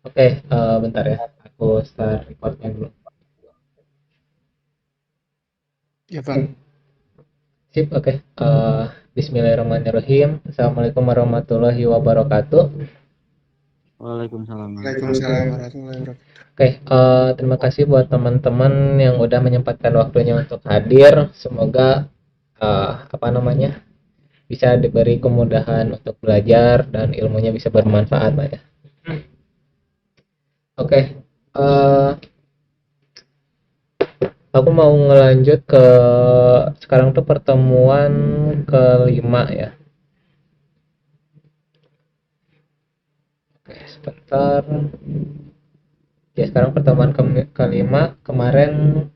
Oke, bentar ya. Aku start recordnya dulu. Ya, Pak. Sip, oke. Bismillahirrahmanirrahim. Assalamualaikum warahmatullahi wabarakatuh. Waalaikumsalam Waalaikumsalam warahmatullahi warahmatullahi wabarakatuh. Oke, terima kasih buat teman-teman yang udah menyempatkan waktunya untuk hadir. Semoga apa namanya bisa diberi kemudahan untuk belajar dan ilmunya bisa bermanfaat, Pak ya. Oke, eh, aku mau ngelanjut ke sekarang tuh pertemuan kelima ya. Oke, sebentar. Ya, sekarang pertemuan kelima kemarin.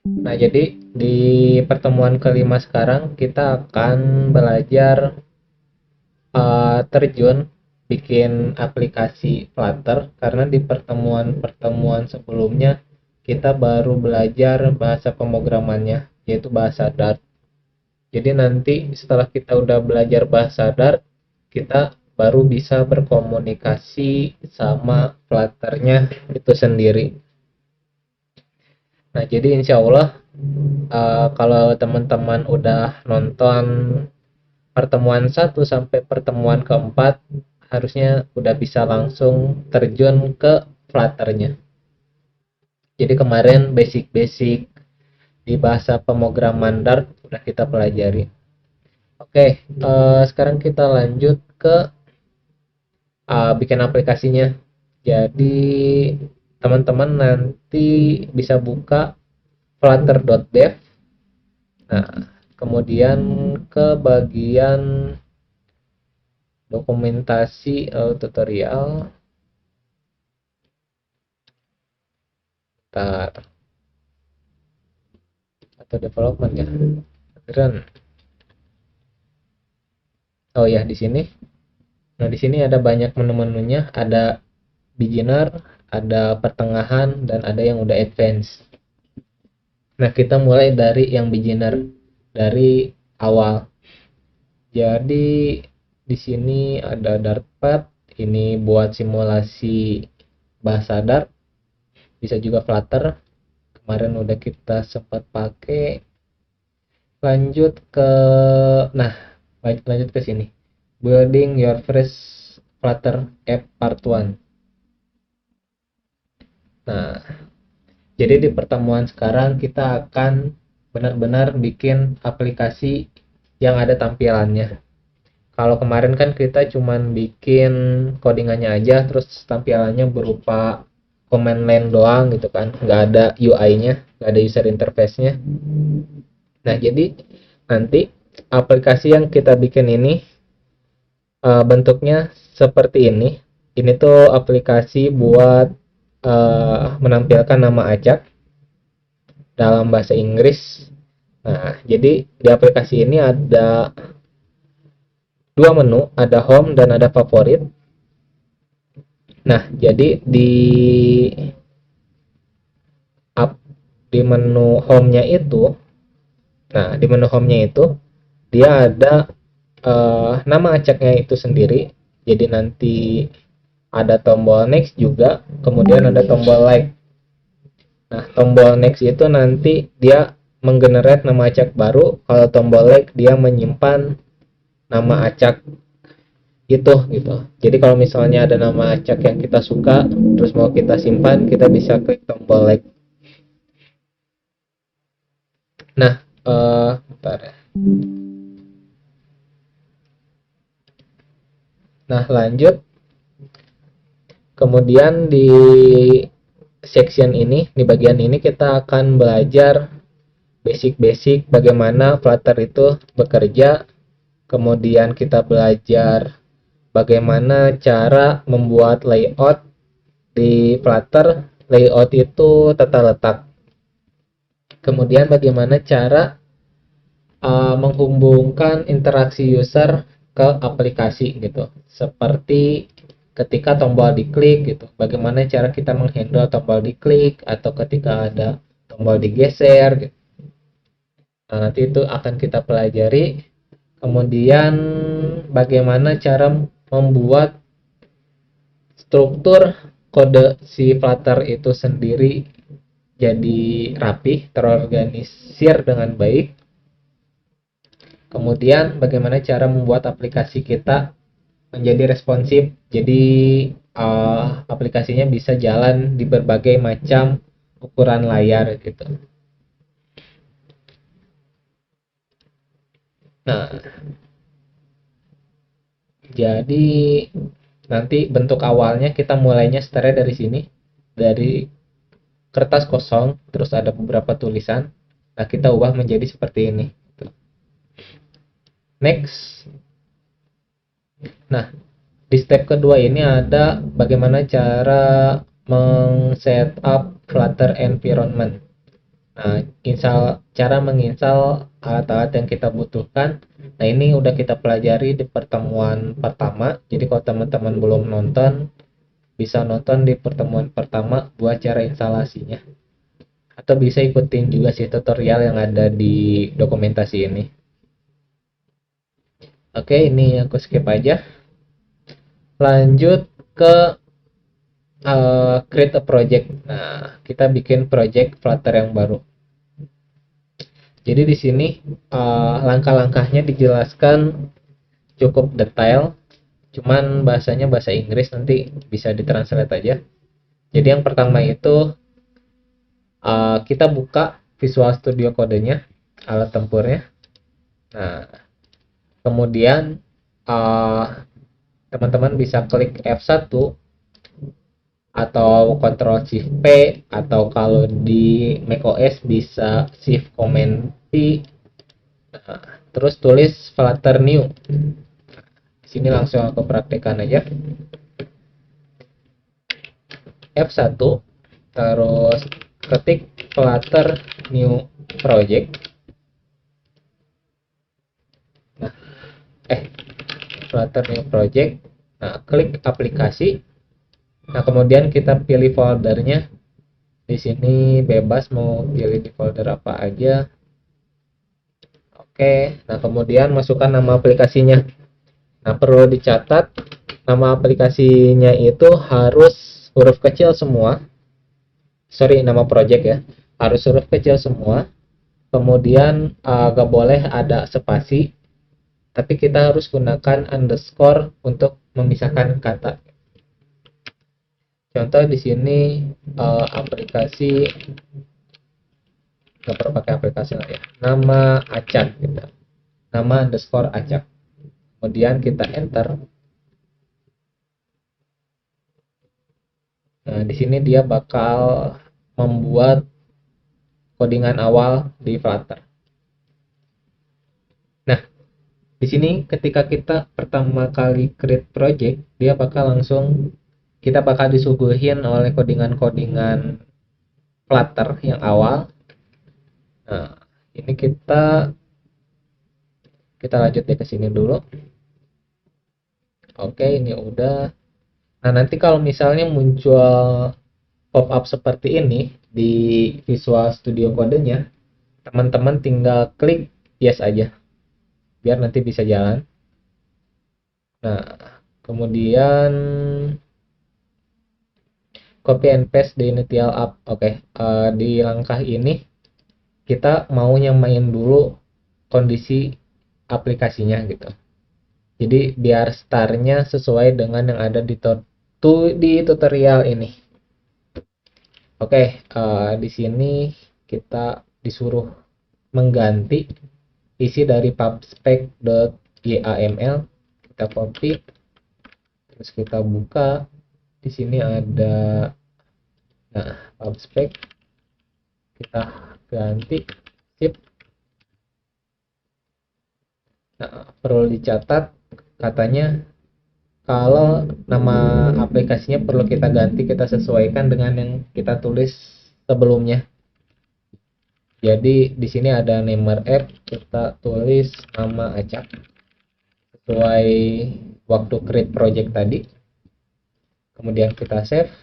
Nah, jadi di pertemuan kelima sekarang kita akan belajar terjun bikin aplikasi Flutter karena di pertemuan-pertemuan sebelumnya kita baru belajar bahasa pemrogramannya yaitu bahasa Dart. Jadi nanti setelah kita udah belajar bahasa Dart, kita baru bisa berkomunikasi sama Flutter-nya itu sendiri. Nah, jadi insya Allah kalau teman-teman udah nonton pertemuan satu sampai pertemuan keempat, harusnya udah bisa langsung terjun ke Flutter-nya. Jadi kemarin basic-basic di bahasa pemrograman Dart udah kita pelajari. Oke, sekarang kita lanjut ke bikin aplikasinya. Jadi teman-teman nanti bisa buka flutter.dev. Nah, kemudian ke bagian dokumentasi tutorial. Bentar. Atau development ya. Run. Oh ya, di sini. Nah, di sini ada banyak menu-menunya, ada beginner, ada pertengahan, dan ada yang udah advance. Nah, kita mulai dari yang beginner, dari awal. Jadi di sini ada Dartpad, ini buat simulasi bahasa Dart, bisa juga Flutter. Kemarin udah kita sempat pakai. Lanjut ke nah, lanjut ke sini. Building your first Flutter app part 1. Nah, jadi di pertemuan sekarang kita akan benar-benar bikin aplikasi yang ada tampilannya. Kalau kemarin kan kita cuman bikin codingannya aja, terus tampilannya berupa command line doang gitu kan, nggak ada UI-nya, nggak ada user interface-nya. Nah, jadi nanti aplikasi yang kita bikin ini bentuknya seperti ini. Ini tuh aplikasi buat menampilkan nama acak dalam bahasa Inggris. Nah, jadi di aplikasi ini ada dua menu, ada home dan ada favorit. Nah, jadi up di menu home-nya itu, nah di menu home-nya itu dia ada nama acaknya itu sendiri. Jadi nanti ada tombol next juga, kemudian ada tombol like. Nah, tombol next itu nanti dia menggenerate nama acak baru, kalau tombol like dia menyimpan nama acak itu gitu. Jadi kalau misalnya ada nama acak yang kita suka terus mau kita simpan, kita bisa klik tombol like. Nah, bentar ya. Nah, lanjut. Kemudian di section ini, di bagian ini kita akan belajar basic-basic bagaimana Flutter itu bekerja. Kemudian kita belajar bagaimana cara membuat layout di Flutter. Layout itu tata letak. Kemudian bagaimana cara menghubungkan interaksi user ke aplikasi gitu. Seperti ketika tombol diklik gitu. Bagaimana cara kita menghandle tombol diklik atau ketika ada tombol digeser gitu. Nah, nanti itu akan kita pelajari. Kemudian bagaimana cara membuat struktur kode si Flutter itu sendiri jadi rapih, terorganisir dengan baik. Kemudian bagaimana cara membuat aplikasi kita menjadi responsif, jadi aplikasinya bisa jalan di berbagai macam ukuran layar gitu. Nah, jadi nanti bentuk awalnya kita mulainya startnya dari sini, dari kertas kosong, terus ada beberapa tulisan. Nah, kita ubah menjadi seperti ini. Next. Nah, di step kedua ini ada bagaimana cara meng-setup Flutter environment. Nah, cara menginstal alat-alat yang kita butuhkan. Nah, ini udah kita pelajari di pertemuan pertama. Jadi kalau teman-teman belum nonton, bisa nonton di pertemuan pertama buat cara instalasinya. Atau bisa ikutin juga sih tutorial yang ada di dokumentasi ini. Oke, ini aku skip aja. Lanjut ke create a project. Nah, kita bikin project Flutter yang baru. Jadi di sini langkah-langkahnya dijelaskan cukup detail, cuman bahasanya bahasa Inggris, nanti bisa ditranslate aja. Jadi yang pertama itu kita buka Visual Studio Code-nya, alat tempurnya. Nah, kemudian teman-teman bisa klik F1 atau Ctrl Shift P, atau kalau di macOS bisa Shift Command P. Nah, terus tulis Flutter New. Di sini langsung aku praktekkan aja. F1 terus ketik Flutter New Project. Nah, Flutter New Project. Nah, klik aplikasi. Nah, kemudian kita pilih foldernya. Di sini bebas mau pilih di folder apa aja. Oke, nah kemudian masukkan nama aplikasinya. Nah, perlu dicatat nama aplikasinya itu harus huruf kecil semua. Sorry, nama project ya. Harus huruf kecil semua. Kemudian gak boleh ada spasi, tapi kita harus gunakan underscore untuk memisahkan kata. Contoh di sini aplikasi, nggak perlu pakai aplikasi lah ya, nama acak gitu, nama underscore acak. Kemudian kita enter. Nah, di sini dia bakal membuat codingan awal di Flutter. Nah, di sini ketika kita pertama kali create project, dia bakal langsung, kita bakal disuguhin oleh codingan-codingan Flutter yang awal. Nah, ini kita lanjut deh ke sini dulu. Oke, ini udah. Nah, nanti kalau misalnya muncul pop-up seperti ini di Visual Studio Code-nya, teman-teman tinggal klik yes aja, biar nanti bisa jalan. Nah, kemudian copy and paste di initial app. Oke, di langkah ini kita mau nyamain dulu kondisi aplikasinya gitu. Jadi biar startnya sesuai dengan yang ada di tutorial ini. Oke, di sini kita disuruh mengganti isi dari pubspec.yaml. Kita copy, terus kita buka. Di sini ada, nah, pubspec. Kita ganti, sip. Nah, perlu dicatat katanya kalau nama aplikasinya perlu kita ganti, kita sesuaikan dengan yang kita tulis sebelumnya. Jadi di sini ada namer app, kita tulis nama acak sesuai waktu create project tadi. Kemudian kita save.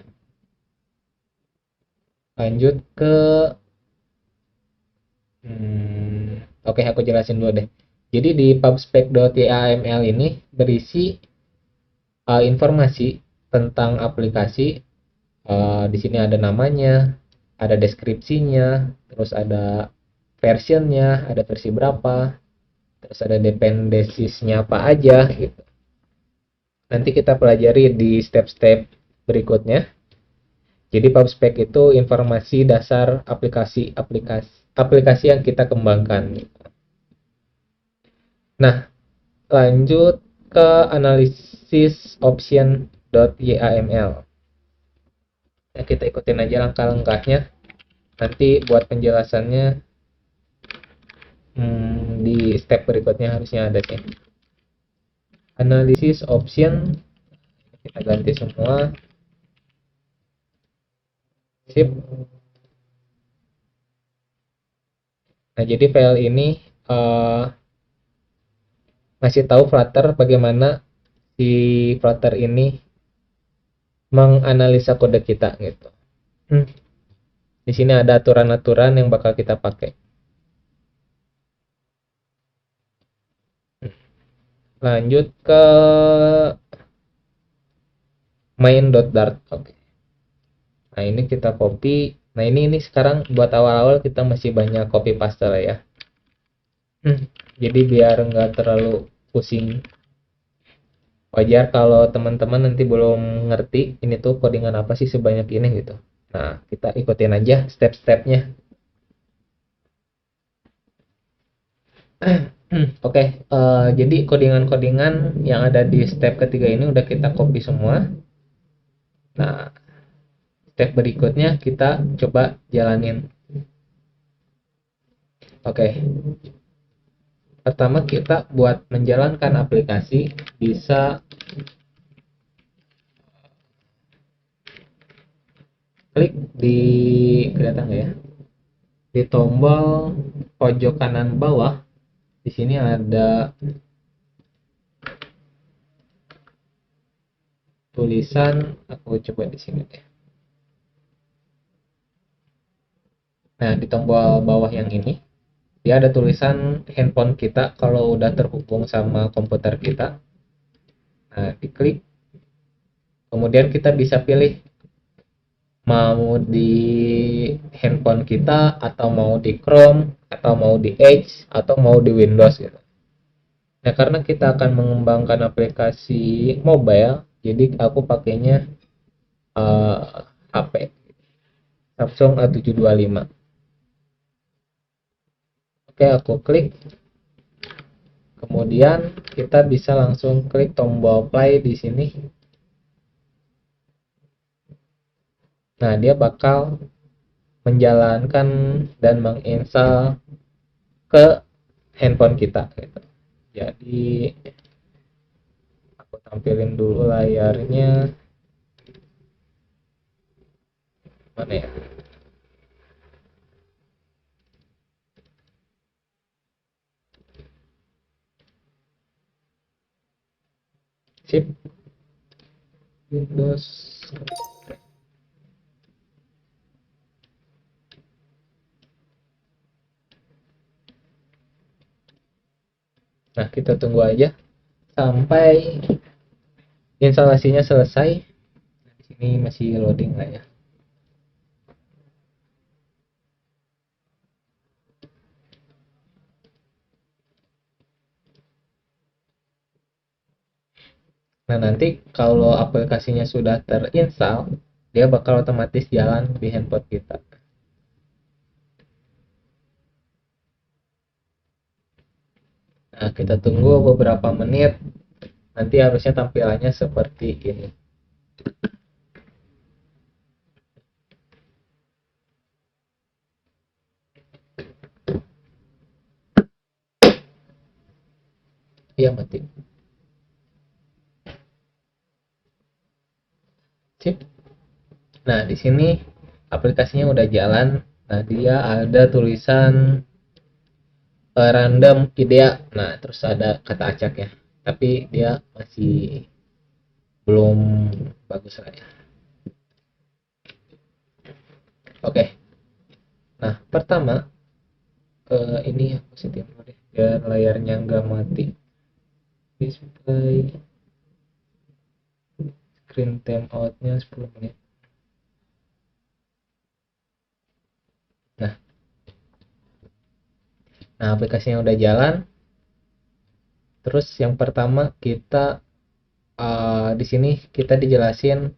Lanjut ke Oke, aku jelasin dulu deh. Jadi di pubspec.yaml ini berisi informasi tentang aplikasi. Di sini ada namanya, ada deskripsinya, terus ada versionnya, ada versi berapa, terus ada dependensiesnya apa aja gitu. Nanti kita pelajari di step-step berikutnya. Jadi PubSpec itu informasi dasar aplikasi yang kita kembangkan. Nah, lanjut ke analisis option.yaml. Ya, kita ikutin aja langkah-langkahnya. Nanti buat penjelasannya di step berikutnya harusnya ada sih. Analisis option, kita ganti semua. Sip. Nah, jadi file ini ngasih tahu Flutter bagaimana si Flutter ini menganalisa kode kita gitu. Di sini ada aturan-aturan yang bakal kita pakai. Lanjut ke main.dart. Oke. Nah, ini kita copy. Nah, ini sekarang buat awal-awal kita masih banyak copy paste lah ya. Jadi biar nggak terlalu pusing. Wajar kalau teman-teman nanti belum ngerti ini tuh codingan apa sih sebanyak ini gitu. Nah, kita ikutin aja step-stepnya. Oke, jadi codingan-codingan yang ada di step ketiga ini udah kita copy semua. Nah, step berikutnya kita coba jalanin. Oke, pertama kita buat menjalankan aplikasi bisa klik di, kelihatan nggak ya, di tombol pojok kanan bawah. Di sini ada tulisan, aku coba di sini deh. Nah, di tombol bawah yang ini dia ada tulisan handphone kita kalau udah terhubung sama komputer kita. Nah, diklik. Kemudian kita bisa pilih mau di handphone kita, atau mau di Chrome, atau mau di Edge, atau mau di Windows gitu. Nah, karena kita akan mengembangkan aplikasi mobile, jadi aku pakainya HP Samsung A725. Oke, aku klik. Kemudian kita bisa langsung klik tombol play di sini. Nah, dia bakal menjalankan dan menginstal ke handphone kita gitu. Jadi aku tampilin dulu layarnya. Mana ya? Sip. Windows. Nah, kita tunggu aja sampai instalasinya selesai. Di sini masih loading lah ya. Nah, nanti kalau aplikasinya sudah terinstall, dia bakal otomatis jalan di handphone kita. Nah, kita tunggu beberapa menit. Nanti harusnya tampilannya seperti ini. Iya, mati. Sip. Nah, di sini aplikasinya udah jalan. Nah, dia ada tulisan random IDEA. Nah, terus ada kata acak ya. Tapi dia masih belum bagus lah ya. Oke. Nah, pertama ini aku setting dulu deh. biar layarnya nggak mati. Display screen time outnya 10 menit. Nah, aplikasinya udah jalan. Terus yang pertama kita di sini kita dijelasin,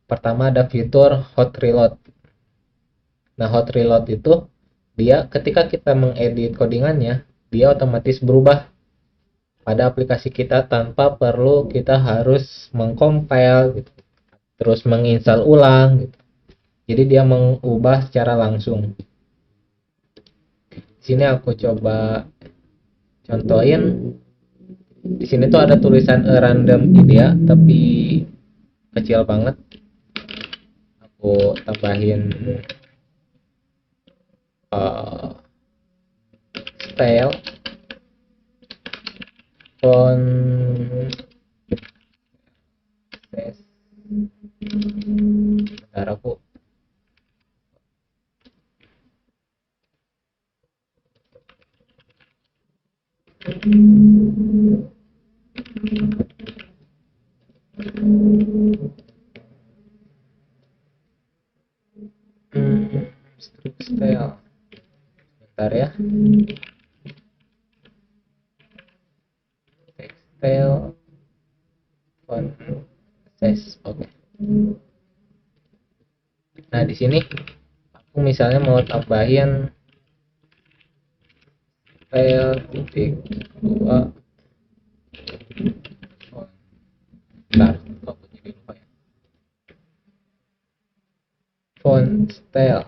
pertama ada fitur hot reload. Nah, hot reload itu dia ketika kita mengedit codingannya, dia otomatis berubah pada aplikasi kita tanpa perlu kita harus mengcompile gitu, terus menginstal ulang gitu. Jadi dia mengubah secara langsung. Di sini aku coba contohin. Di sini tuh ada tulisan a random idea tapi kecil banget. Aku tambahin style font size. Bentar aku strip style. Bentar ya. Style font size. Oke. Nah, di sini aku misalnya mau tambahin style titik 2. Bentar, aku jadi lupa ya. Font style.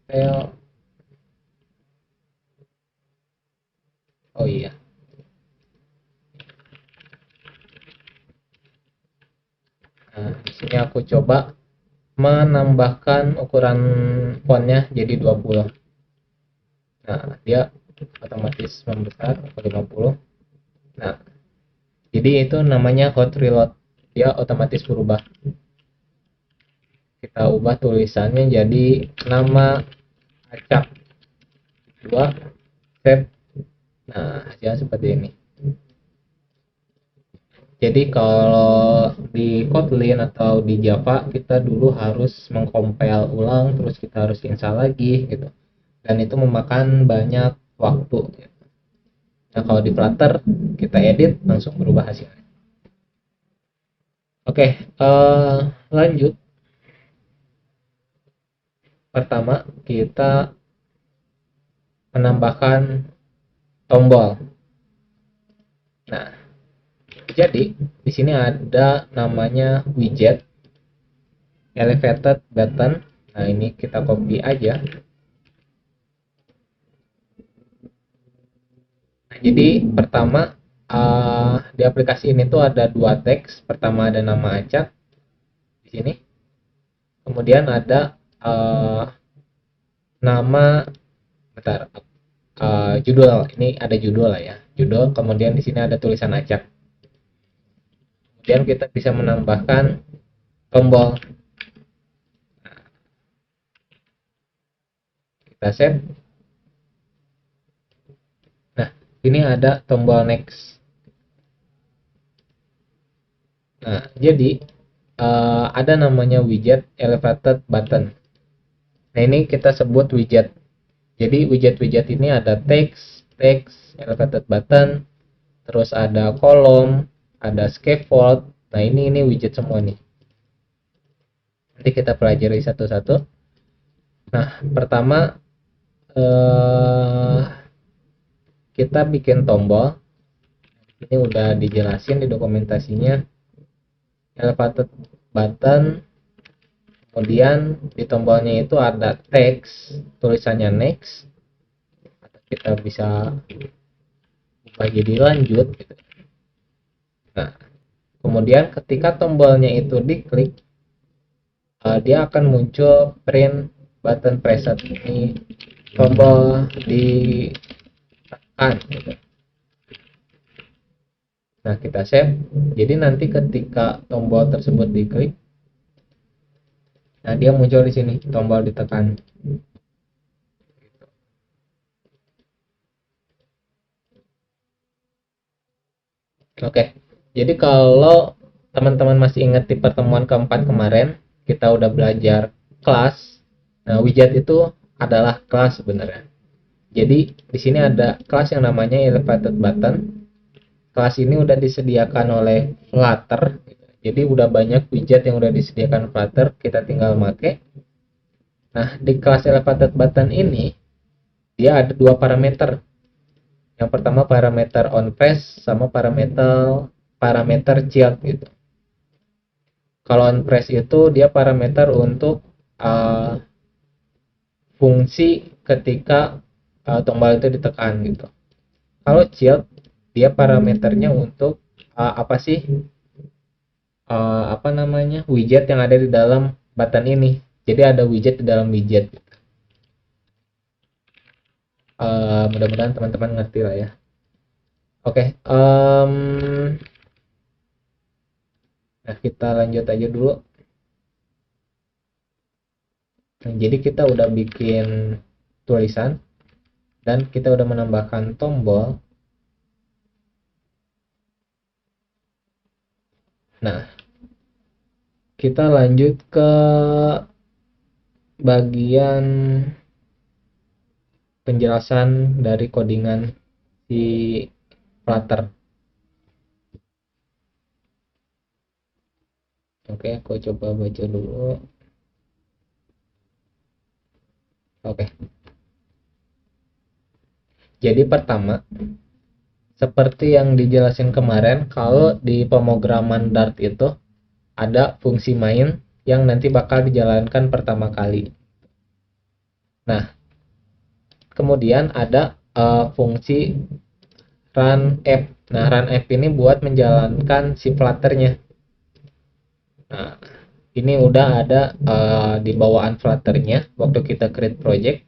Style. Oh iya. Nah, di sini aku coba menambahkan ukuran fontnya jadi 20. Nah, dia otomatis membesar ke 50. Nah, jadi itu namanya hot reload. Dia otomatis berubah. Kita ubah tulisannya jadi nama acak 2 save. Nah, hasilnya seperti ini. Jadi kalau di Kotlin atau di Java kita dulu harus mengcompile ulang, terus kita harus install lagi gitu. Dan itu memakan banyak waktu. Nah, kalau di Flutter kita edit langsung berubah hasilnya. Oke, lanjut. Pertama kita menambahkan tombol. Nah, jadi di sini ada namanya widget elevated button. Nah, ini kita copy aja. Nah, jadi pertama di aplikasi ini tuh ada dua teks. Pertama ada nama acak di sini. Kemudian ada nama, bentar, judul. Ini ada judul lah ya, judul. Kemudian di sini ada tulisan acak. Kemudian kita bisa menambahkan tombol. Kita save. Nah, ini ada tombol next. Nah, jadi ada namanya widget elevated button. Nah, ini kita sebut widget. Jadi widget-widget ini ada text, elevated button, terus ada kolom, ada scaffold. Nah, ini widget semua nih. Nanti kita pelajari satu-satu. Nah, pertama kita bikin tombol. Ini udah dijelasin di dokumentasinya. Elevated button, kemudian di tombolnya itu ada teks, tulisannya next, atau kita bisa ubah jadi lanjut gitu. Nah, kemudian ketika tombolnya itu diklik, dia akan muncul print button preset. Ini tombol ditekan gitu. Nah, kita save. Jadi nanti ketika tombol tersebut diklik, nah dia muncul di sini tombol ditekan. Oke, jadi kalau teman-teman masih ingat di pertemuan keempat kemarin, kita udah belajar kelas. Nah, widget itu adalah kelas sebenarnya. Jadi di sini ada kelas yang namanya elevated button. Kelas ini udah disediakan oleh Flutter. Jadi udah banyak widget yang udah disediakan Flutter, kita tinggal make. Nah, di kelas elevated button ini dia ada dua parameter. Yang pertama parameter onPress sama parameter child gitu. Kalau onPress itu dia parameter untuk fungsi ketika tombol itu ditekan gitu. Kalau child dia parameternya untuk apa sih widget yang ada di dalam button ini. Jadi ada widget di dalam widget. Mudah-mudahan teman-teman ngerti lah ya. Oke, nah kita lanjut aja dulu. Nah, jadi kita udah bikin tulisan dan kita udah menambahkan tombol. Nah, kita lanjut ke bagian penjelasan dari codingan si Flutter. Oke, aku coba baca dulu. Oke. Jadi pertama, seperti yang dijelasin kemarin, kalau di pemrograman Dart itu ada fungsi main yang nanti bakal dijalankan pertama kali. Nah, kemudian ada fungsi run app. Nah, run app ini buat menjalankan si Flutter-nya. Nah, ini udah ada di bawaan Flutter-nya waktu kita create project.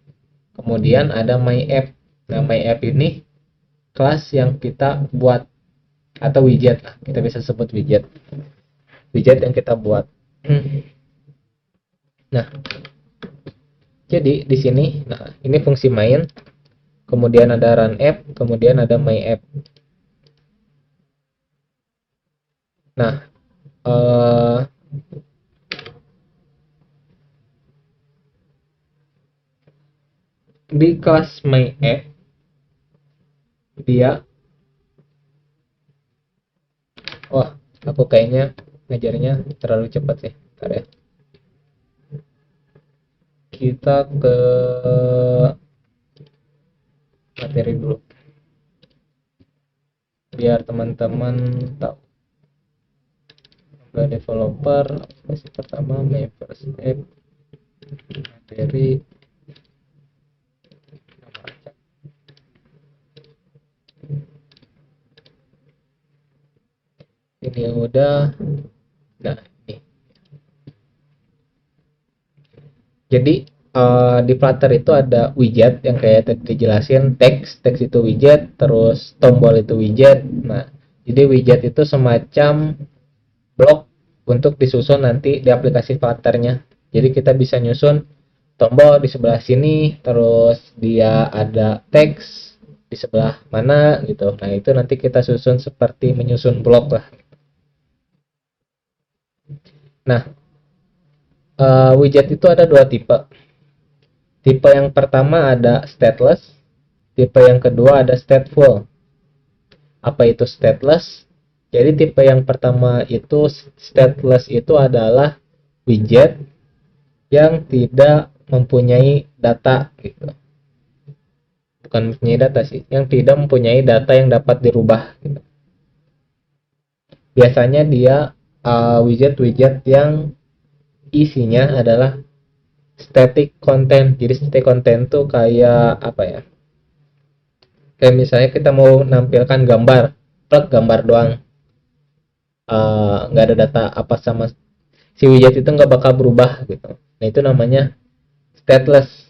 Kemudian ada my app. Nah, my app ini kelas yang kita buat atau widget lah, kita bisa sebut widget yang kita buat. Nah, jadi di sini, nah ini fungsi main, kemudian ada run app, kemudian ada my app. Nah, di kelas my app dia, wah aku kayaknya ngajarnya terlalu cepat sih. Bentar ya, kita ke materi dulu biar teman-teman tahu. Developer aplikasi pertama, my first app, materi, ini yang udah. Nah, ini jadi di Flutter itu ada widget yang kayak tadi dijelasin, teks itu widget, terus tombol itu widget. Nah, jadi widget itu semacam blok untuk disusun nanti di aplikasi Flutter-nya. Jadi kita bisa nyusun tombol di sebelah sini, terus dia ada teks di sebelah mana gitu. Nah, itu nanti kita susun seperti menyusun blok lah. Nah, widget itu ada dua tipe. Tipe yang pertama ada stateless, tipe yang kedua ada stateful. Apa itu stateless? Jadi tipe yang pertama itu stateless itu adalah widget yang tidak mempunyai data gitu. Bukan mempunyai data sih, yang tidak mempunyai data yang dapat dirubah gitu. Biasanya dia widget-widget yang isinya adalah static content. Jadi static content tuh kayak apa ya? Kayak misalnya kita mau nampilkan gambar, plug gambar doang, nggak ada data apa sama si widget itu nggak bakal berubah gitu. Nah, itu namanya stateless.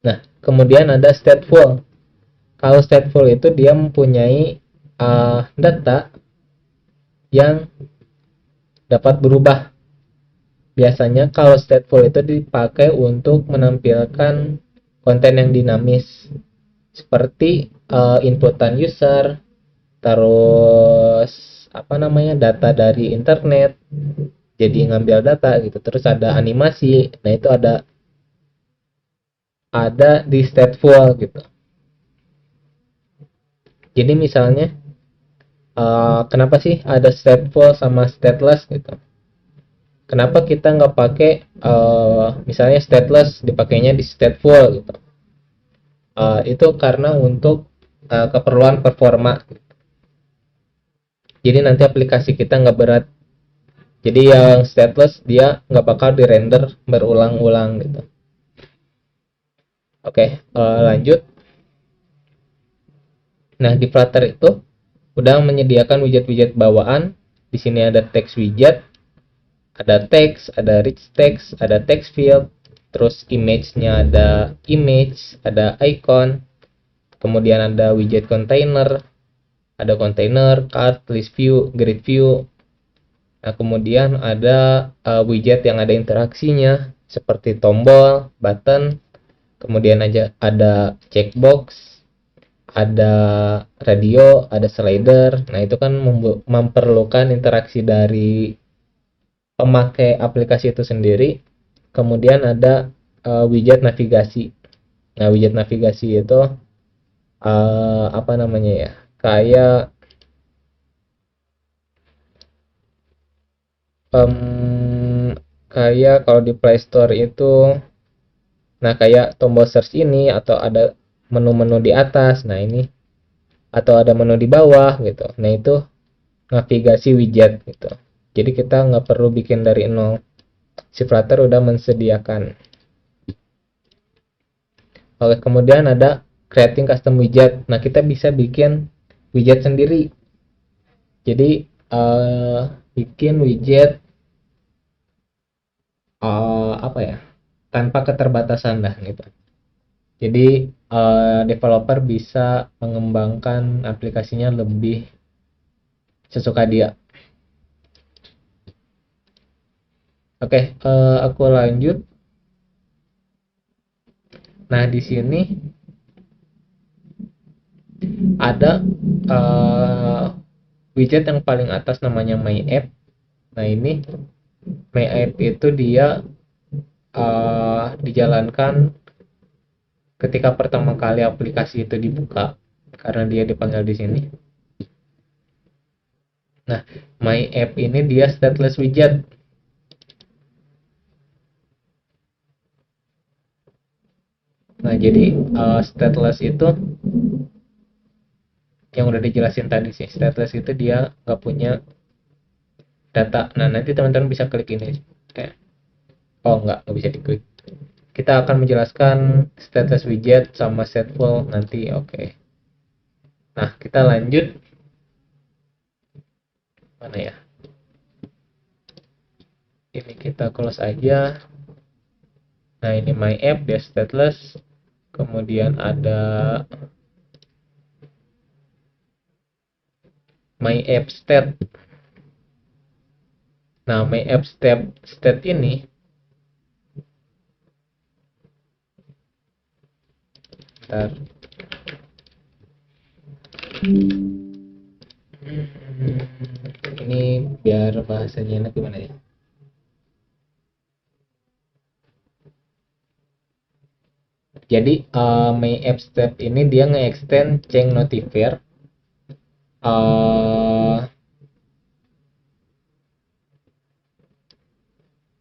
Nah, kemudian ada stateful. Kalau stateful itu dia mempunyai data yang dapat berubah. Biasanya kalau stateful itu dipakai untuk menampilkan konten yang dinamis, seperti inputan user, terus apa namanya, data dari internet, jadi ngambil data gitu. Terus ada animasi, nah itu ada di stateful gitu. Jadi misalnya kenapa sih ada stateful sama stateless gitu? Kenapa kita nggak pakai misalnya stateless dipakainya di stateful gitu? Itu karena untuk keperluan performa. Jadi nanti aplikasi kita nggak berat. Jadi yang stateless dia nggak bakal di render berulang-ulang gitu. Oke, lanjut. Nah, di Flutter itu udah menyediakan widget-widget bawaan. Di sini ada text widget, ada text, ada rich text, ada text field, terus image-nya ada image, ada icon, kemudian ada widget container, ada container, card, list view, grid view. Nah, kemudian ada widget yang ada interaksinya seperti tombol, button, kemudian ada checkbox, ada radio, ada slider. Nah, itu kan memerlukan interaksi dari pemakai aplikasi itu sendiri. Kemudian ada widget navigasi. Nah, widget navigasi itu apa namanya ya? Kayak kayak kalau di Play Store itu, nah kayak tombol search ini, atau ada menu-menu di atas. Nah, ini atau ada menu di bawah gitu. Nah, itu navigasi widget gitu. Jadi kita nggak perlu bikin dari nol. Si Flutter udah mensediakan. Oke, kemudian ada creating custom widget. Nah, kita bisa bikin widget sendiri. Jadi bikin widget apa ya? Tanpa keterbatasan dah gitu. Jadi developer bisa mengembangkan aplikasinya lebih sesuka dia. Oke, aku lanjut. Nah, di sini ada widget yang paling atas namanya My App. Nah, ini My App itu dia dijalankan ketika pertama kali aplikasi itu dibuka, karena dia dipanggil di sini. Nah, My App ini dia stateless widget. Nah, jadi stateless itu yang udah dijelasin tadi sih. Stateless itu dia nggak punya data. Nah, nanti teman-teman bisa klik ini. Kayak, oh nggak bisa diklik. Kita akan menjelaskan stateless widget sama stateful nanti. Oke. Nah, kita lanjut. Mana ya? Ini kita close aja. Nah, ini My App, dia stateless. Kemudian ada My App State. Nah, My App State ini, bentar. Ini biar bahasanya enak gimana ya? Jadi My App Step ini dia nge-extend change notifier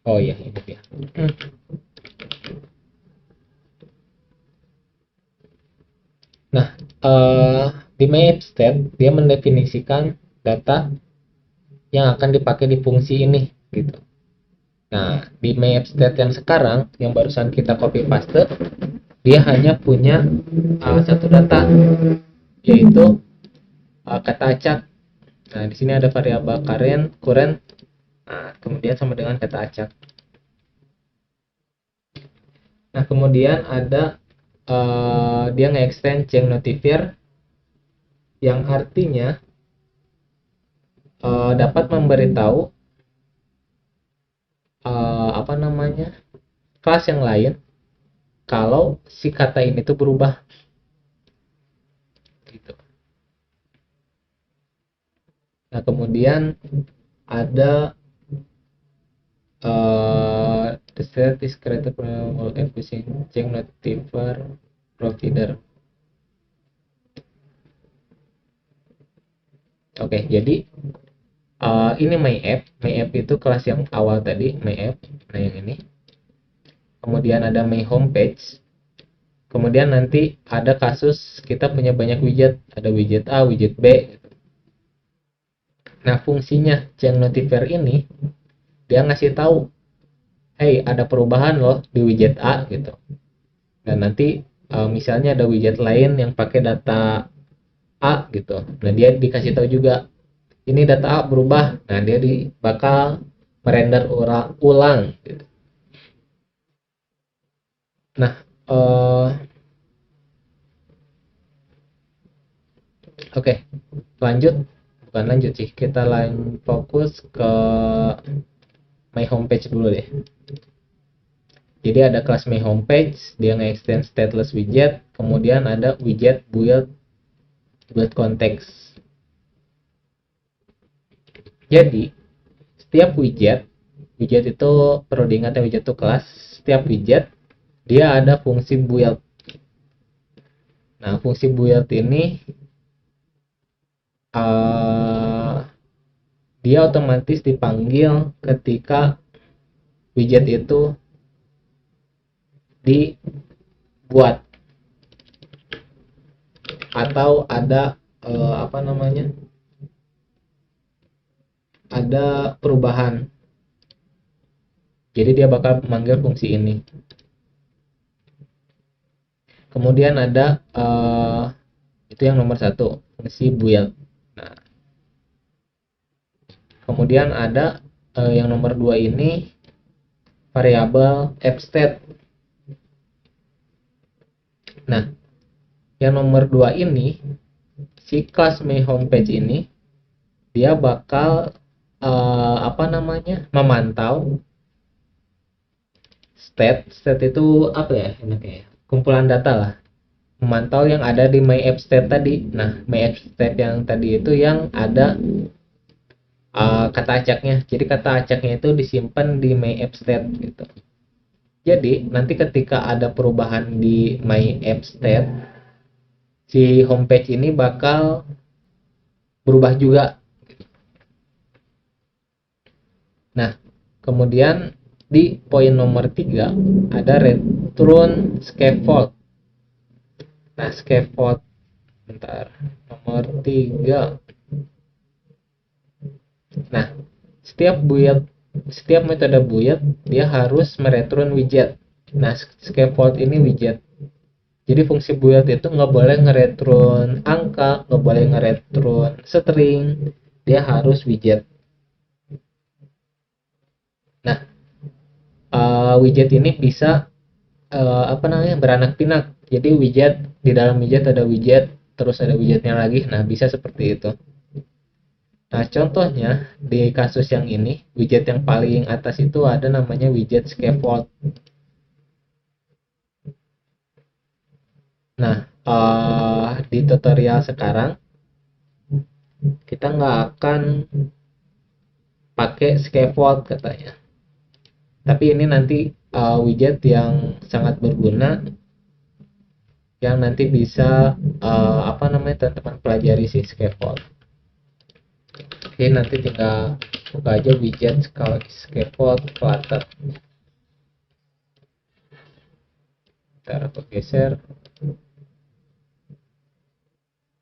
oh ya, ini dia. Nah, di My App Step dia mendefinisikan data yang akan dipakai di fungsi ini gitu. Nah, di My App State yang sekarang yang barusan kita copy paste, dia hanya punya satu data, yaitu kata acak. Nah, di sini ada variabel current, nah, kemudian sama dengan kata acak. Nah, kemudian ada dia nge-extend change notifier, yang artinya dapat memberitahu apa namanya, kelas yang lain kalau si kata ini tuh berubah gitu. Nah, kemudian ada the set is created from all everything change notifier provider. Oke, jadi ini my app itu kelas yang awal tadi, my app. Nah, yang ini. Kemudian ada my homepage. Kemudian nanti ada kasus kita punya banyak widget, ada widget A, widget B gitu. Nah, fungsinya change notifier ini dia ngasih tahu, hey, ada perubahan loh di widget A gitu. Dan nanti misalnya ada widget lain yang pakai data A gitu. Nah, dia dikasih tahu juga ini data A berubah. Nah, dia bakal merender ulang gitu. Nah, oke, bukan lanjut sih, kita fokus ke my homepage dulu deh. Jadi ada kelas my homepage, dia nge-extend stateless widget, kemudian ada widget build context. Jadi setiap widget itu perlu diingat ya, widget itu kelas. Setiap widget dia ada fungsi build. Nah, fungsi build ini dia otomatis dipanggil ketika widget itu dibuat atau ada ada perubahan. Jadi dia bakal memanggil fungsi ini. Kemudian ada itu yang nomor 1, fungsi build. Nah, kemudian ada yang nomor 2 ini variabel appstate. Nah, yang nomor 2 ini, si kelas my homepage ini dia bakal memantau state itu apa ya enaknya, kumpulan data lah, memantau yang ada di my app state tadi. Nah, my app state yang tadi itu yang ada kata acaknya. Jadi kata acaknya itu disimpan di my app state gitu. Jadi nanti ketika ada perubahan di my app state, si homepage ini bakal berubah juga. Nah, kemudian di poin nomor 3 ada return scaffold. Nah, scaffold nomor 3. Nah, setiap metode build dia harus mereturn widget. Nah, scaffold ini widget. Jadi fungsi build itu nggak boleh ngereturn angka, nggak boleh ngereturn string, dia harus widget. Nah, widget ini bisa beranak pinak. Jadi di dalam widget ada widget, terus ada widgetnya lagi. Nah, bisa seperti itu. Nah, contohnya di kasus yang ini, widget yang paling atas itu ada namanya widget scaffold. Nah, di tutorial sekarang kita nggak akan pakai scaffold katanya. Tapi ini nanti widget yang sangat berguna yang nanti bisa teman-teman pelajari si scaffold. Oke, nanti tinggal buka aja widget scaffold Flutter. Ntar aku geser.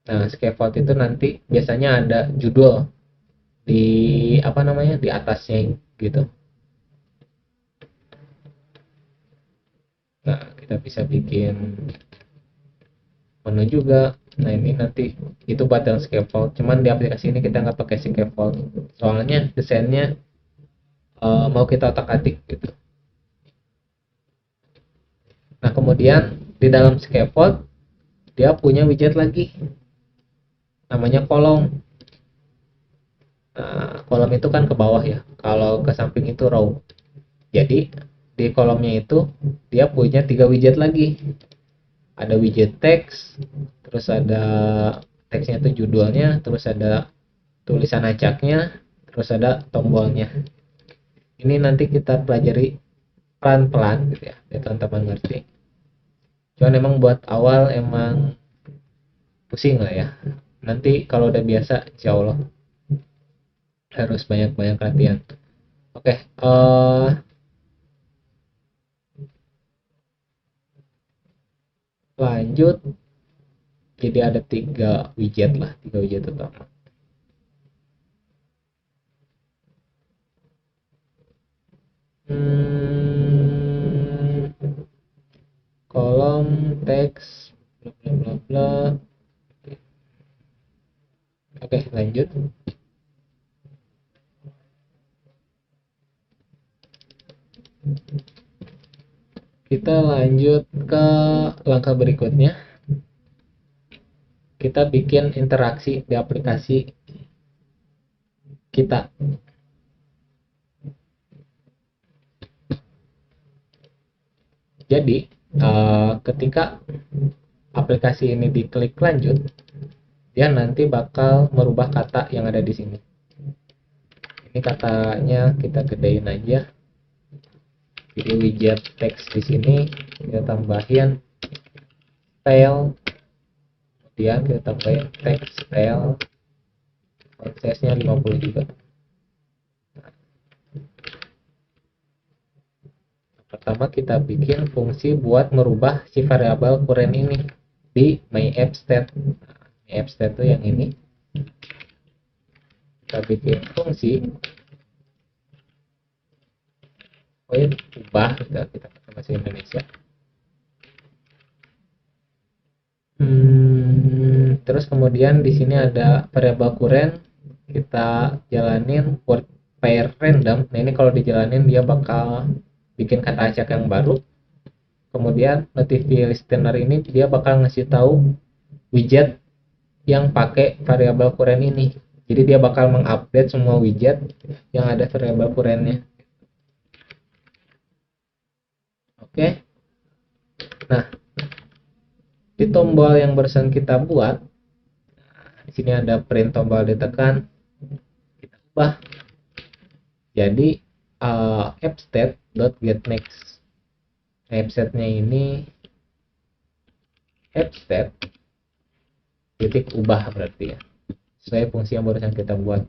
Nah, scaffold itu nanti biasanya ada judul di di atasnya gitu. Nah, kita bisa bikin menu juga. Nah, ini nanti itu buat yang scaffold. Cuman di aplikasi ini kita nggak pakai scaffold. Soalnya desainnya mau kita otak-atik gitu. Nah, kemudian di dalam scaffold dia punya widget lagi. Namanya kolom. Nah, kolom itu kan ke bawah ya. Kalau ke samping itu row. Jadi di kolomnya itu dia punya 3 widget lagi. Ada widget teks, terus ada teksnya itu judulnya, terus ada tulisan acaknya, terus ada tombolnya. Ini nanti kita pelajari pelan-pelan gitu ya, biar teman-teman ngerti. Cuman emang buat awal emang pusing lah ya. Nanti kalau udah biasa, insya Allah harus banyak-banyak latihan. Oke, lanjut. Jadi ada tiga widget utama. Kolom teks bla bla bla bla. Oke, lanjut. Kita lanjut ke langkah berikutnya. Kita bikin interaksi di aplikasi kita. Jadi, ketika aplikasi ini diklik lanjut, dia nanti bakal merubah kata yang ada di sini. Ini katanya kita gedein aja. Jadi widget teks di sini kita tambahin style, kemudian kita tambahin text style, prosesnya 50 juga. Pertama kita bikin fungsi buat merubah si variabel current ini di myAppState. myAppState itu yang ini. Kita bikin fungsi ubah, kita pakai bahasa Indonesia. Terus kemudian di sini ada variabel current, kita jalanin word pair random. Nah ini kalau dijalanin dia bakal bikin kata acak yang baru. Kemudian notify listener ini dia bakal ngasih tahu widget yang pakai variabel current ini. Jadi dia bakal mengupdate semua widget yang ada variabel currentnya. Oke. Nah, di tombol yang barusan kita buat, di sini ada print tombol ditekan, kita ubah. Jadi appstate.getNext. Appstate-nya ini appstate titik ubah berarti ya, sesuai fungsi yang barusan kita buat.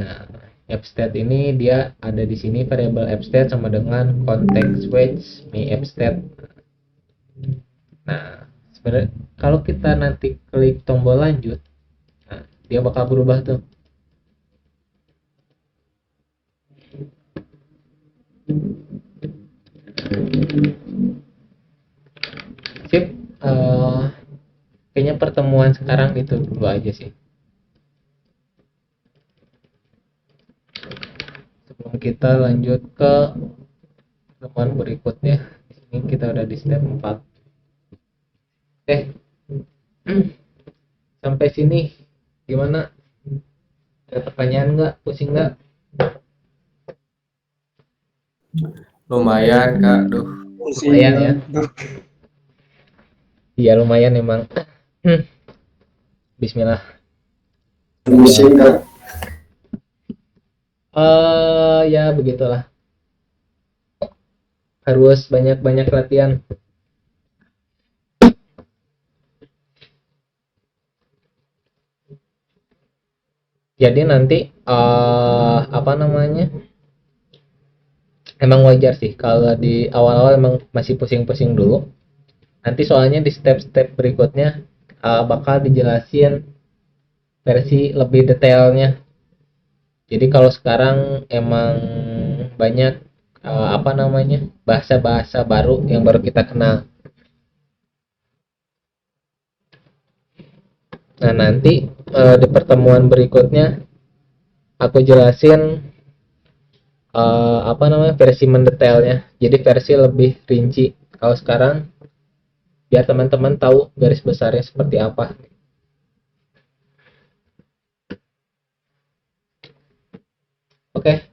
Nah, appstate ini dia ada di sini variabel appstate sama dengan context switch myAppstate. Nah, sebenarnya kalau kita nanti klik tombol lanjut, nah, dia bakal berubah tuh. Sip, kayaknya pertemuan sekarang itu dulu aja sih. Sebelum kita lanjut ke pertemuan berikutnya. Di sini kita udah di step 4. Sampai sini gimana? Ada pertanyaan nggak? Pusing nggak? Lumayan Kak, duh. Lumayan ya. Iya lumayan emang. Bismillah. Pusing Kak. Ya begitulah. Harus banyak-banyak latihan. Jadi nanti apa namanya? Emang wajar sih kalau di awal-awal emang masih pusing-pusing dulu. Nanti soalnya di step-step berikutnya bakal dijelasin versi lebih detailnya. Jadi kalau sekarang emang banyak apa namanya? Bahasa-bahasa baru yang baru kita kenal. Nah, nanti di pertemuan berikutnya aku jelasin apa namanya? Versi mendetailnya. Jadi versi lebih rinci. Kalau sekarang biar teman-teman tahu garis besarnya seperti apa. Oke,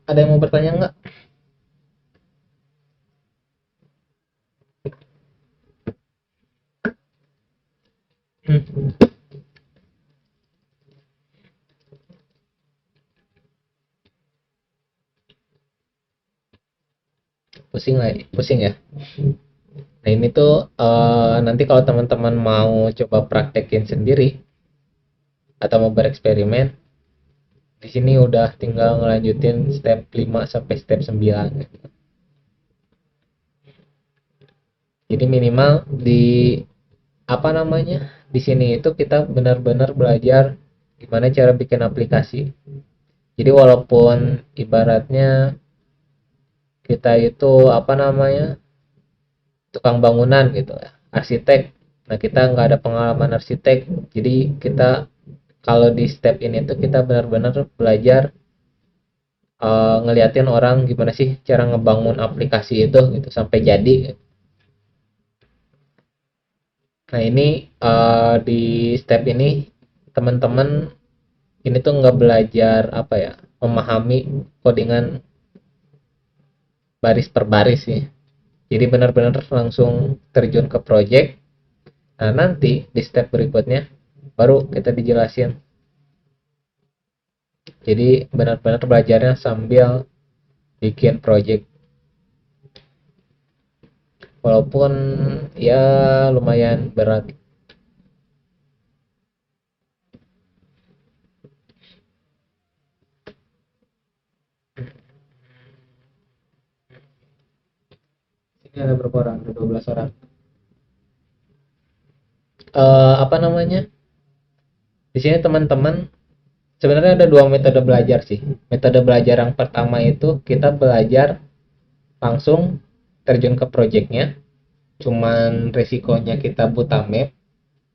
ada yang mau bertanya nggak? pusing ya. Nah ini tuh nanti kalau teman-teman mau coba praktekin sendiri atau mau bereksperimen, di sini udah tinggal ngelanjutin step 5 sampai step 9 gitu. Jadi minimal di apa namanya? Di sini itu kita benar-benar belajar gimana cara bikin aplikasi. Jadi walaupun ibaratnya kita itu apa namanya? Tukang bangunan gitu ya, arsitek. Nah, kita nggak ada pengalaman arsitek. Jadi kita kalau di step ini tuh kita benar-benar belajar ngeliatin orang gimana sih cara ngebangun aplikasi itu gitu sampai jadi. Nah ini di step ini teman-teman ini tuh nggak belajar apa ya memahami codingan baris per baris sih. Jadi benar-benar langsung terjun ke project. Nah nanti di step berikutnya baru kita dijelasin. Jadi benar-benar belajarnya sambil bikin project. Walaupun ya lumayan berat. Ini ada berapa orang? Ada 12 orang. Apa namanya? Di sini teman-teman sebenarnya ada dua metode belajar sih. Metode belajar yang pertama itu kita belajar langsung terjun ke projectnya. Cuman resikonya kita buta map,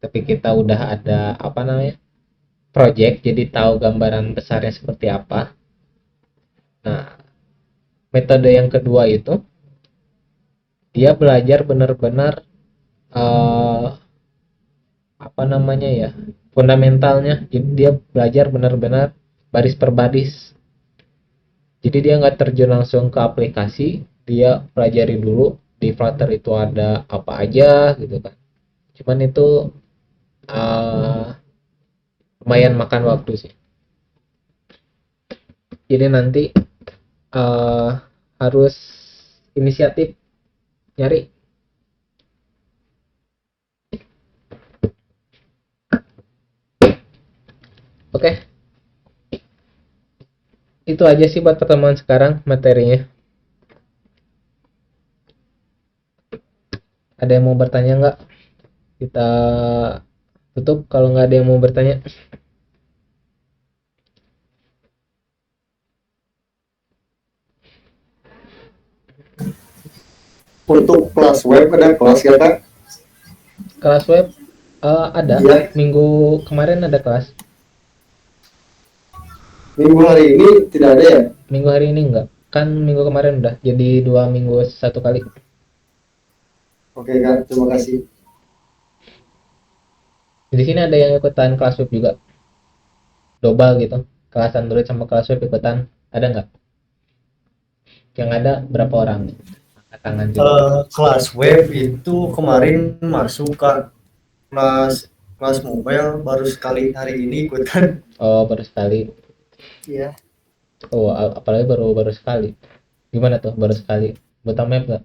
tapi kita udah ada apa namanya project, jadi tahu gambaran besarnya seperti apa. Nah, metode yang kedua itu dia belajar benar-benar eh, apa namanya ya fundamentalnya. Jadi dia belajar benar-benar baris per baris. Jadi dia nggak terjun langsung ke aplikasi, dia pelajari dulu di Flutter itu ada apa aja gitu kan. Cuman itu uh, lumayan makan waktu sih. Jadi nanti uh, harus inisiatif nyari. Oke. Itu aja sih buat pertemuan sekarang materinya. Ada yang mau bertanya nggak? Kita tutup kalau nggak ada yang mau bertanya. Untuk kelas web ada kelas ya Kak? Kelas web ada. Iya. Minggu kemarin ada kelas. Minggu hari ini tidak ada ya? Minggu hari ini enggak. Kan minggu kemarin udah. Jadi 2 minggu satu kali. Oke Kak, terima kasih. Di sini ada yang ikutan kelas web juga. Double gitu. Kelas Android sama kelas web ikutan. Ada nggak? Yang ada berapa orang? Angkat tangan juga. Kelas web itu kemarin masuk ke kelas mobile baru sekali hari ini ikutan. Oh, baru sekali. Iya. Oh, apalagi baru sekali. Gimana tuh baru sekali? Buta map nggak?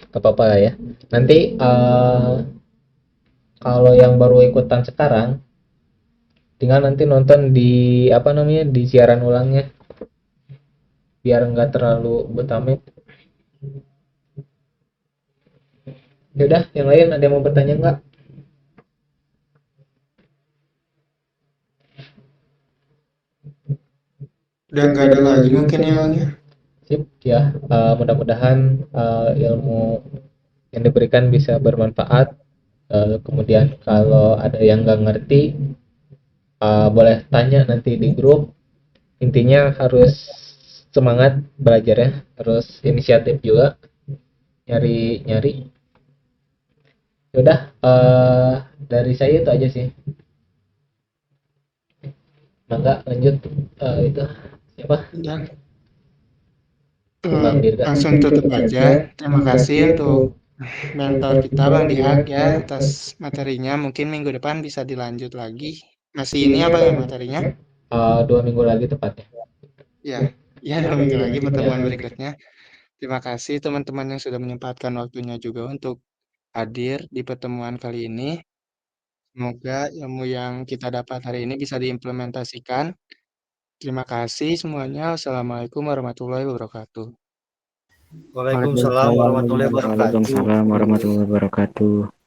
Gak apa-apa lah ya. Nanti kalau yang baru ikutan sekarang, tinggal nanti nonton di apa namanya di siaran ulangnya, biar nggak terlalu buta map. Yaudah, yang lain ada yang mau bertanya nggak? Udah nggak ada lagi mungkin ya Bang ya. Sip ya. Mudah-mudahan ilmu yang diberikan bisa bermanfaat. Kemudian kalau ada yang nggak ngerti, boleh tanya nanti di grup. Intinya harus semangat belajarnya, terus inisiatif juga, nyari. Yaudah, dari saya itu aja sih. Mangga lanjut. Itu siapa? Dan Bang Dirga. langsung tutup aja. Terima kasih untuk mentor kita Bang Dihak ya atas materinya. Mungkin minggu depan bisa dilanjut lagi. Masih ini apa ya materinya? 2 minggu lagi tepatnya. Ya. Ya, dalam waktu lagi pertemuan berikutnya. Terima kasih teman-teman yang sudah menyempatkan waktunya juga untuk hadir di pertemuan kali ini. Semoga ilmu yang kita dapat hari ini bisa diimplementasikan. Terima kasih semuanya. Wassalamualaikum warahmatullahi wabarakatuh. Waalaikumsalam warahmatullahi wabarakatuh. Waalaikumsalam warahmatullahi wabarakatuh.